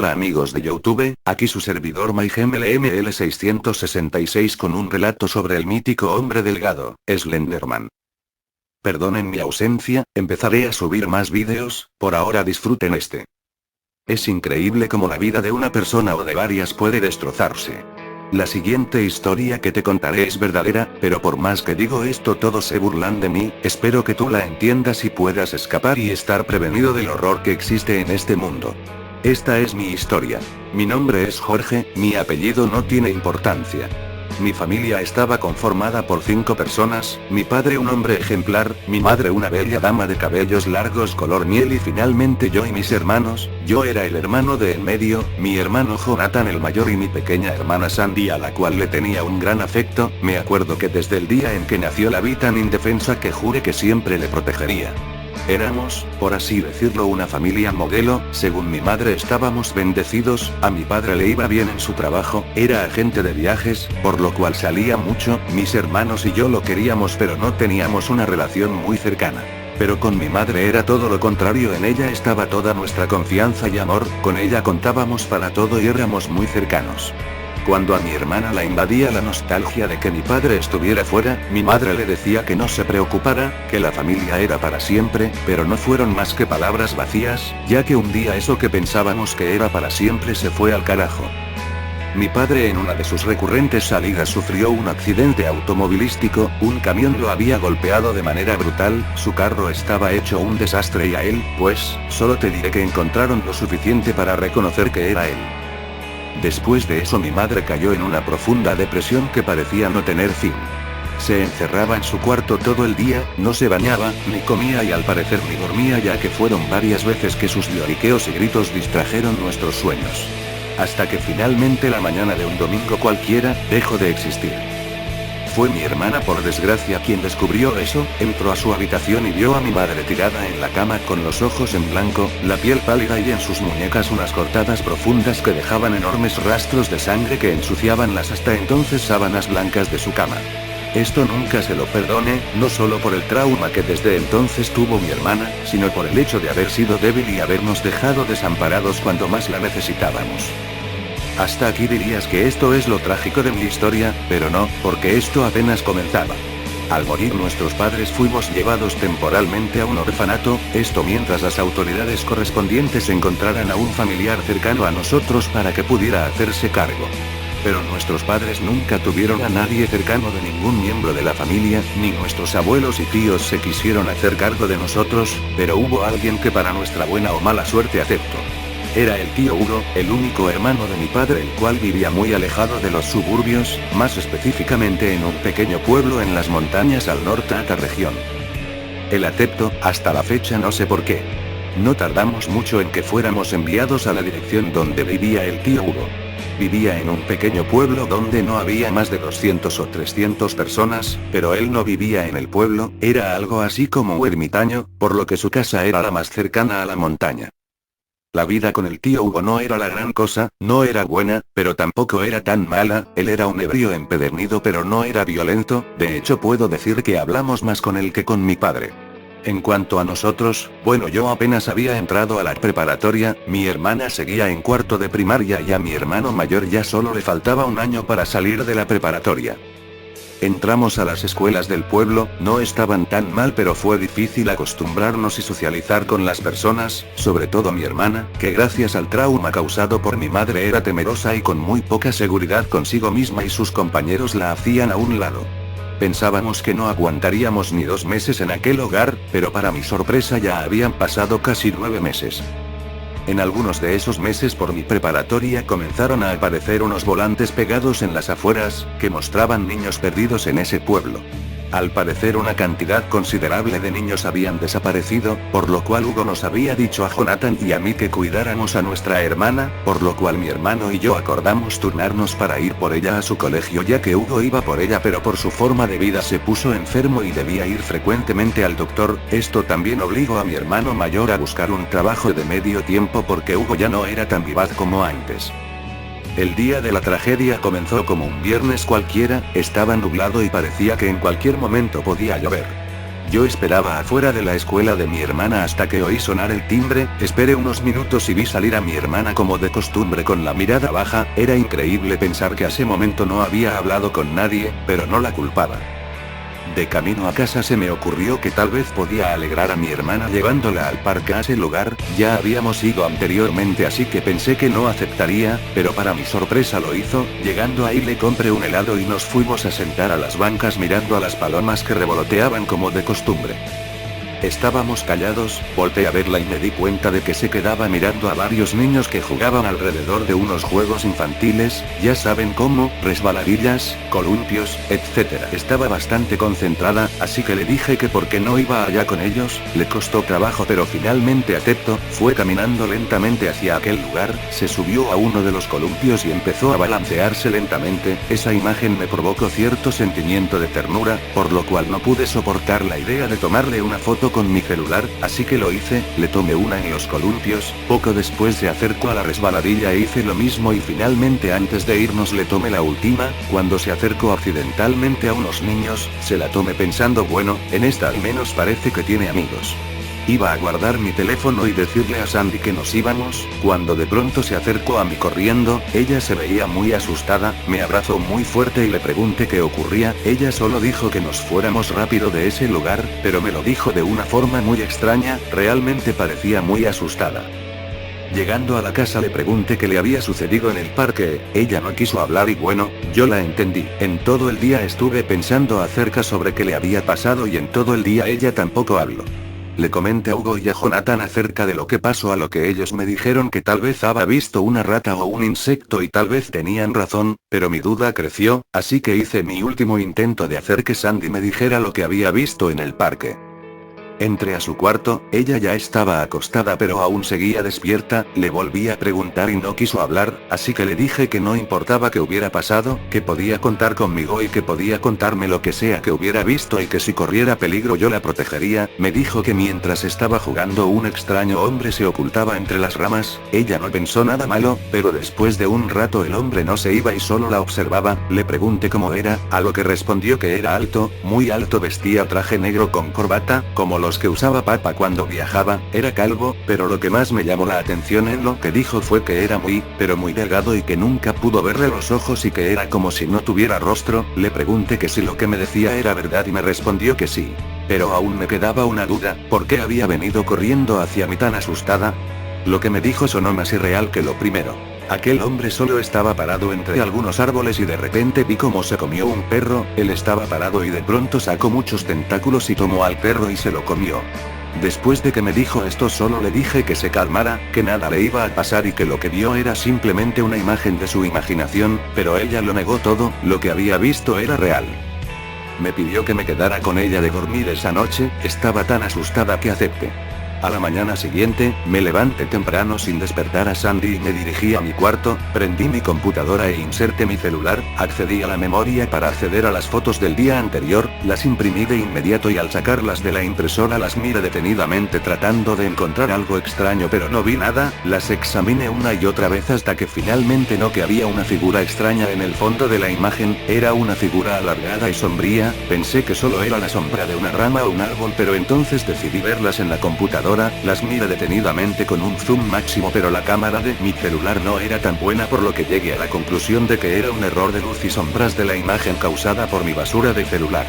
Hola amigos de YouTube, aquí su servidor MyGMLML666 con un relato sobre el mítico hombre delgado, Slenderman. Perdonen mi ausencia, empezaré a subir más vídeos, por ahora disfruten este. Es increíble cómo la vida de una persona o de varias puede destrozarse. La siguiente historia que te contaré es verdadera, pero por más que digo esto todos se burlan de mí, espero que tú la entiendas y puedas escapar y estar prevenido del horror que existe en este mundo. Esta es mi historia. Mi nombre es Jorge, mi apellido no tiene importancia. Mi familia estaba conformada por 5 personas, mi padre un hombre ejemplar, mi madre una bella dama de cabellos largos color miel y finalmente yo y mis hermanos. Yo era el hermano de en medio, mi hermano Jonathan el mayor y mi pequeña hermana Sandy a la cual le tenía un gran afecto. Me acuerdo que desde el día en que nació la vi tan indefensa que juré que siempre le protegería. Éramos, por así decirlo, una familia modelo. Según mi madre estábamos bendecidos, a mi padre le iba bien en su trabajo, era agente de viajes, por lo cual salía mucho, mis hermanos y yo lo queríamos pero no teníamos una relación muy cercana. Pero con mi madre era todo lo contrario, en ella estaba toda nuestra confianza y amor, con ella contábamos para todo y éramos muy cercanos. Cuando a mi hermana la invadía la nostalgia de que mi padre estuviera fuera, mi madre le decía que no se preocupara, que la familia era para siempre, pero no fueron más que palabras vacías, ya que un día eso que pensábamos que era para siempre se fue al carajo. Mi padre en una de sus recurrentes salidas sufrió un accidente automovilístico, un camión lo había golpeado de manera brutal, su carro estaba hecho un desastre y a él, pues, solo te diré que encontraron lo suficiente para reconocer que era él. Después de eso mi madre cayó en una profunda depresión que parecía no tener fin. Se encerraba en su cuarto todo el día, no se bañaba, ni comía y al parecer ni dormía, ya que fueron varias veces que sus lloriqueos y gritos distrajeron nuestros sueños. Hasta que finalmente la mañana de un domingo cualquiera, dejó de existir. Fue mi hermana por desgracia quien descubrió eso, entró a su habitación y vio a mi madre tirada en la cama con los ojos en blanco, la piel pálida y en sus muñecas unas cortadas profundas que dejaban enormes rastros de sangre que ensuciaban las hasta entonces sábanas blancas de su cama. Esto nunca se lo perdone, no solo por el trauma que desde entonces tuvo mi hermana, sino por el hecho de haber sido débil y habernos dejado desamparados cuando más la necesitábamos. Hasta aquí dirías que esto es lo trágico de mi historia, pero no, porque esto apenas comenzaba. Al morir nuestros padres fuimos llevados temporalmente a un orfanato, esto mientras las autoridades correspondientes encontraran a un familiar cercano a nosotros para que pudiera hacerse cargo. Pero nuestros padres nunca tuvieron a nadie cercano de ningún miembro de la familia, ni nuestros abuelos y tíos se quisieron hacer cargo de nosotros, pero hubo alguien que para nuestra buena o mala suerte aceptó. Era el tío Hugo, el único hermano de mi padre, el cual vivía muy alejado de los suburbios, más específicamente en un pequeño pueblo en las montañas al norte de esta región. Él aceptó, hasta la fecha no sé por qué. No tardamos mucho en que fuéramos enviados a la dirección donde vivía el tío Hugo. Vivía en un pequeño pueblo donde no había más de 200 o 300 personas, pero él no vivía en el pueblo, era algo así como un ermitaño, por lo que su casa era la más cercana a la montaña. La vida con el tío Hugo no era la gran cosa, no era buena, pero tampoco era tan mala. Él era un ebrio empedernido pero no era violento, de hecho puedo decir que hablamos más con él que con mi padre. En cuanto a nosotros, bueno, yo apenas había entrado a la preparatoria, mi hermana seguía en cuarto de primaria y a mi hermano mayor ya solo le faltaba un año para salir de la preparatoria. Entramos a las escuelas del pueblo, no estaban tan mal pero fue difícil acostumbrarnos y socializar con las personas, sobre todo mi hermana, que gracias al trauma causado por mi madre era temerosa y con muy poca seguridad consigo misma y sus compañeros la hacían a un lado. Pensábamos que no aguantaríamos ni 2 meses en aquel hogar, pero para mi sorpresa ya habían pasado casi 9 meses. En algunos de esos meses por mi preparatoria comenzaron a aparecer unos volantes pegados en las afueras, que mostraban niños perdidos en ese pueblo. Al parecer una cantidad considerable de niños habían desaparecido, por lo cual Hugo nos había dicho a Jonathan y a mí que cuidáramos a nuestra hermana, por lo cual mi hermano y yo acordamos turnarnos para ir por ella a su colegio ya que Hugo iba por ella pero por su forma de vida se puso enfermo y debía ir frecuentemente al doctor. Esto también obligó a mi hermano mayor a buscar un trabajo de medio tiempo porque Hugo ya no era tan vivaz como antes. El día de la tragedia comenzó como un viernes cualquiera, estaba nublado y parecía que en cualquier momento podía llover. Yo esperaba afuera de la escuela de mi hermana hasta que oí sonar el timbre, esperé unos minutos y vi salir a mi hermana como de costumbre con la mirada baja. Era increíble pensar que a ese momento no había hablado con nadie, pero no la culpaba. De camino a casa se me ocurrió que tal vez podía alegrar a mi hermana llevándola al parque. A ese lugar, ya habíamos ido anteriormente, así que pensé que no aceptaría, pero para mi sorpresa lo hizo. Llegando ahí le compré un helado y nos fuimos a sentar a las bancas mirando a las palomas que revoloteaban como de costumbre. Estábamos callados, volteé a verla y me di cuenta de que se quedaba mirando a varios niños que jugaban alrededor de unos juegos infantiles, ya saben cómo, resbaladillas, columpios, etc. Estaba bastante concentrada, así que le dije que por qué no iba allá con ellos. Le costó trabajo pero finalmente aceptó. Fue caminando lentamente hacia aquel lugar, se subió a uno de los columpios y empezó a balancearse lentamente. Esa imagen me provocó cierto sentimiento de ternura, por lo cual no pude soportar la idea de tomarle una foto con mi celular, así que lo hice. Le tomé una en los columpios. Poco después se acercó a la resbaladilla e hice lo mismo y finalmente antes de irnos le tomé la última. Cuando se acercó accidentalmente a unos niños, se la tomé pensando, bueno, en esta al menos parece que tiene amigos. Iba a guardar mi teléfono y decirle a Sandy que nos íbamos, cuando de pronto se acercó a mí corriendo. Ella se veía muy asustada, me abrazó muy fuerte y le pregunté qué ocurría. Ella solo dijo que nos fuéramos rápido de ese lugar, pero me lo dijo de una forma muy extraña, realmente parecía muy asustada. Llegando a la casa le pregunté qué le había sucedido en el parque. Ella no quiso hablar y bueno, yo la entendí. En todo el día estuve pensando acerca sobre qué le había pasado y en todo el día ella tampoco habló. Le comenté a Hugo y a Jonathan acerca de lo que pasó, a lo que ellos me dijeron que tal vez había visto una rata o un insecto y tal vez tenían razón, pero mi duda creció, así que hice mi último intento de hacer que Sandy me dijera lo que había visto en el parque. Entré a su cuarto, ella ya estaba acostada pero aún seguía despierta. Le volví a preguntar y no quiso hablar, así que le dije que no importaba qué hubiera pasado, que podía contar conmigo y que podía contarme lo que sea que hubiera visto y que si corriera peligro yo la protegería. Me dijo que mientras estaba jugando un extraño hombre se ocultaba entre las ramas. Ella no pensó nada malo, pero después de un rato el hombre no se iba y solo la observaba. Le pregunté cómo era, a lo que respondió que era alto, muy alto, vestía traje negro con corbata, como los que usaba papá cuando viajaba. Era calvo, pero lo que más me llamó la atención en lo que dijo fue que era muy, pero muy delgado y que nunca pudo verle los ojos y que era como si no tuviera rostro. Le pregunté que si lo que me decía era verdad y me respondió que sí. Pero aún me quedaba una duda, ¿por qué había venido corriendo hacia mí tan asustada? Lo que me dijo sonó más irreal que lo primero. Aquel hombre solo estaba parado entre algunos árboles y de repente vi cómo se comió un perro. Él estaba parado y de pronto sacó muchos tentáculos y tomó al perro y se lo comió. Después de que me dijo esto solo le dije que se calmara, que nada le iba a pasar y que lo que vio era simplemente una imagen de su imaginación, pero ella lo negó todo. Lo que había visto era real. Me pidió que me quedara con ella de dormir esa noche. Estaba tan asustada que acepté. A la mañana siguiente, me levanté temprano sin despertar a Sandy y me dirigí a mi cuarto, prendí mi computadora e inserté mi celular, accedí a la memoria para acceder a las fotos del día anterior, las imprimí de inmediato y al sacarlas de la impresora las miré detenidamente tratando de encontrar algo extraño pero no vi nada. Las examiné una y otra vez hasta que finalmente no, que había una figura extraña en el fondo de la imagen. Era una figura alargada y sombría. Pensé que solo era la sombra de una rama o un árbol, pero entonces decidí verlas en la computadora. Las miré detenidamente con un zoom máximo, pero la cámara de mi celular no era tan buena, por lo que llegué a la conclusión de que era un error de luz y sombras de la imagen causada por mi basura de celular.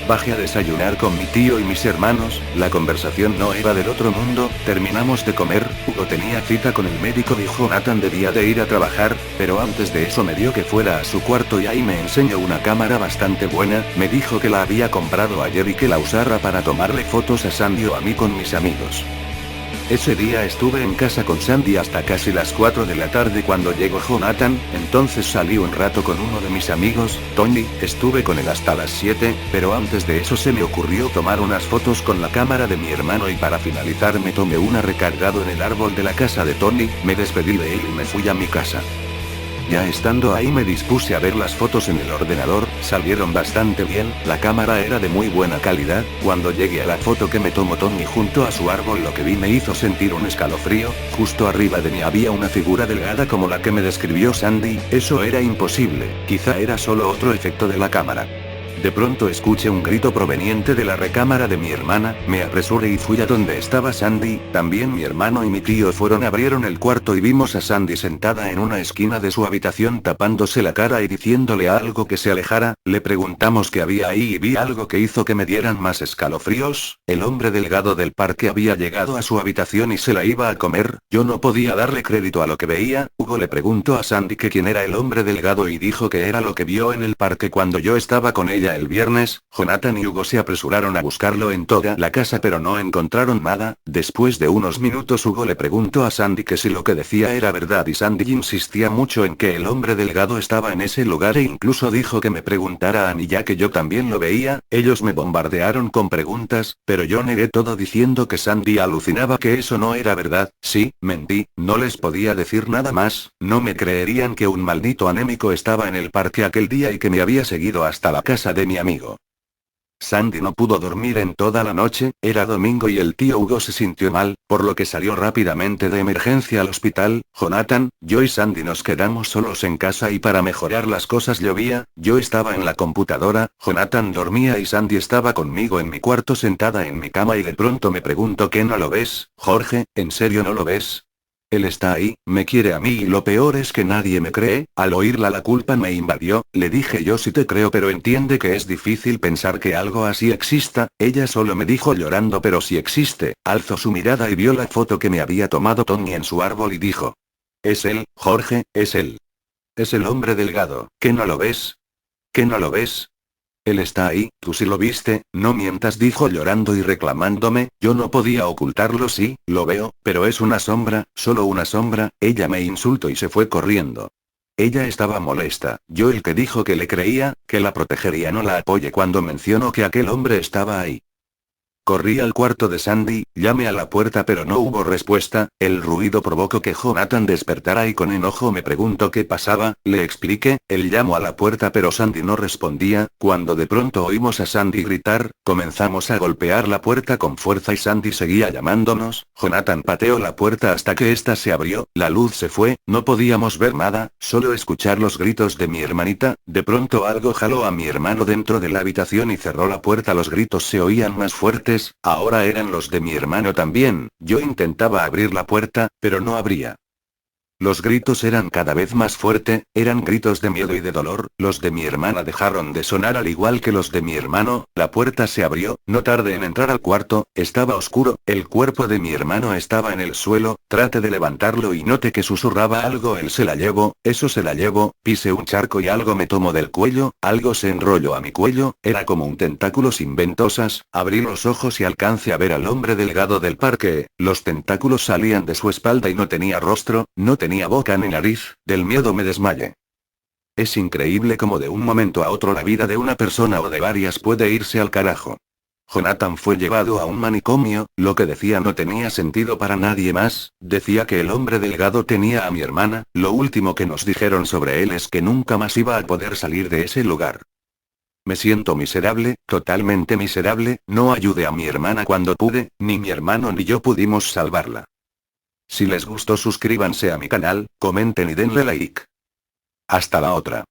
Bajé a desayunar con mi tío y mis hermanos. La conversación no era del otro mundo. Terminamos de comer. Hugo tenía cita con el médico y Jonathan debía de ir a trabajar, pero antes de eso me dio que fuera a su cuarto y ahí me enseñó una cámara bastante buena. Me dijo que la había comprado ayer y que la usara para tomarle fotos a Sandy o a mí con mis amigos. Ese día estuve en casa con Sandy hasta casi las 4 de la tarde cuando llegó Jonathan. Entonces salí un rato con uno de mis amigos, Tony. Estuve con él hasta las 7, pero antes de eso se me ocurrió tomar unas fotos con la cámara de mi hermano y para finalizar me tomé una recargado en el árbol de la casa de Tony. Me despedí de él y me fui a mi casa. Ya estando ahí me dispuse a ver las fotos en el ordenador. Salieron bastante bien, la cámara era de muy buena calidad. Cuando llegué a la foto que me tomó Tony junto a su árbol, lo que vi me hizo sentir un escalofrío. Justo arriba de mí había una figura delgada como la que me describió Sandy. Eso era imposible, quizá era solo otro efecto de la cámara. De pronto escuché un grito proveniente de la recámara de mi hermana, me apresuré y fui a donde estaba Sandy, también mi hermano y mi tío abrieron el cuarto y vimos a Sandy sentada en una esquina de su habitación tapándose la cara y diciéndole algo que se alejara, le preguntamos qué había ahí y vi algo que hizo que me dieran más escalofríos, el hombre delgado del parque había llegado a su habitación y se la iba a comer, yo no podía darle crédito a lo que veía, Hugo le preguntó a Sandy que quién era el hombre delgado y dijo que era lo que vio en el parque cuando yo estaba con ella el viernes, Jonathan y Hugo se apresuraron a buscarlo en toda la casa pero no encontraron nada, después de unos minutos Hugo le preguntó a Sandy que si lo que decía era verdad y Sandy insistía mucho en que el hombre delgado estaba en ese lugar e incluso dijo que me preguntara a mí ya que yo también lo veía, ellos me bombardearon con preguntas, pero yo negué todo diciendo que Sandy alucinaba que eso no era verdad, sí, mentí, no les podía decir nada más, no me creerían que un maldito anémico estaba en el parque aquel día y que me había seguido hasta la casa de mi amigo. Sandy no pudo dormir en toda la noche, era domingo y el tío Hugo se sintió mal, por lo que salió rápidamente de emergencia al hospital, Jonathan, yo y Sandy nos quedamos solos en casa y para mejorar las cosas llovía, yo estaba en la computadora, Jonathan dormía y Sandy estaba conmigo en mi cuarto sentada en mi cama y de pronto me pregunto ¿qué no lo ves, Jorge? ¿En serio no lo ves? Él está ahí, me quiere a mí y lo peor es que nadie me cree, al oírla la culpa me invadió, le dije yo sí te creo pero entiende que es difícil pensar que algo así exista, ella solo me dijo llorando pero si existe, alzó su mirada y vio la foto que me había tomado Tony en su árbol y dijo. Es él, Jorge, es él. Es el hombre delgado, ¿qué no lo ves? ¿Qué no lo ves? Él está ahí, tú sí lo viste, no mientas dijo llorando y reclamándome, yo no podía ocultarlo sí, lo veo, pero es una sombra, solo una sombra, ella me insultó y se fue corriendo. Ella estaba molesta, yo el que dijo que le creía, que la protegería no la apoye cuando mencionó que aquel hombre estaba ahí. Corrí al cuarto de Sandy, llamé a la puerta pero no hubo respuesta, el ruido provocó que Jonathan despertara y con enojo me preguntó qué pasaba, le expliqué, él llamó a la puerta pero Sandy no respondía, cuando de pronto oímos a Sandy gritar, comenzamos a golpear la puerta con fuerza y Sandy seguía llamándonos, Jonathan pateó la puerta hasta que ésta se abrió, la luz se fue, no podíamos ver nada, solo escuchar los gritos de mi hermanita, de pronto algo jaló a mi hermano dentro de la habitación y cerró la puerta, los gritos se oían más fuertes. Ahora eran los de mi hermano también, yo intentaba abrir la puerta, pero no abría. Los gritos eran cada vez más fuerte, eran gritos de miedo y de dolor, los de mi hermana dejaron de sonar al igual que los de mi hermano, la puerta se abrió, no tardé en entrar al cuarto, estaba oscuro, el cuerpo de mi hermano estaba en el suelo, traté de levantarlo y noté que susurraba algo, él se la llevó, eso se la llevó, pisé un charco y algo me tomó del cuello, algo se enrolló a mi cuello, era como un tentáculo sin ventosas, abrí los ojos y alcancé a ver al hombre delgado del parque, los tentáculos salían de su espalda y no tenía rostro, no tenía boca ni nariz, del miedo me desmayé. Es increíble cómo de un momento a otro la vida de una persona o de varias puede irse al carajo. Jonathan fue llevado a un manicomio, lo que decía no tenía sentido para nadie más, decía que el hombre delgado tenía a mi hermana, lo último que nos dijeron sobre él es que nunca más iba a poder salir de ese lugar. Me siento miserable, totalmente miserable, no ayudé a mi hermana cuando pude, ni mi hermano ni yo pudimos salvarla. Si les gustó suscríbanse a mi canal, comenten y denle like. Hasta la otra.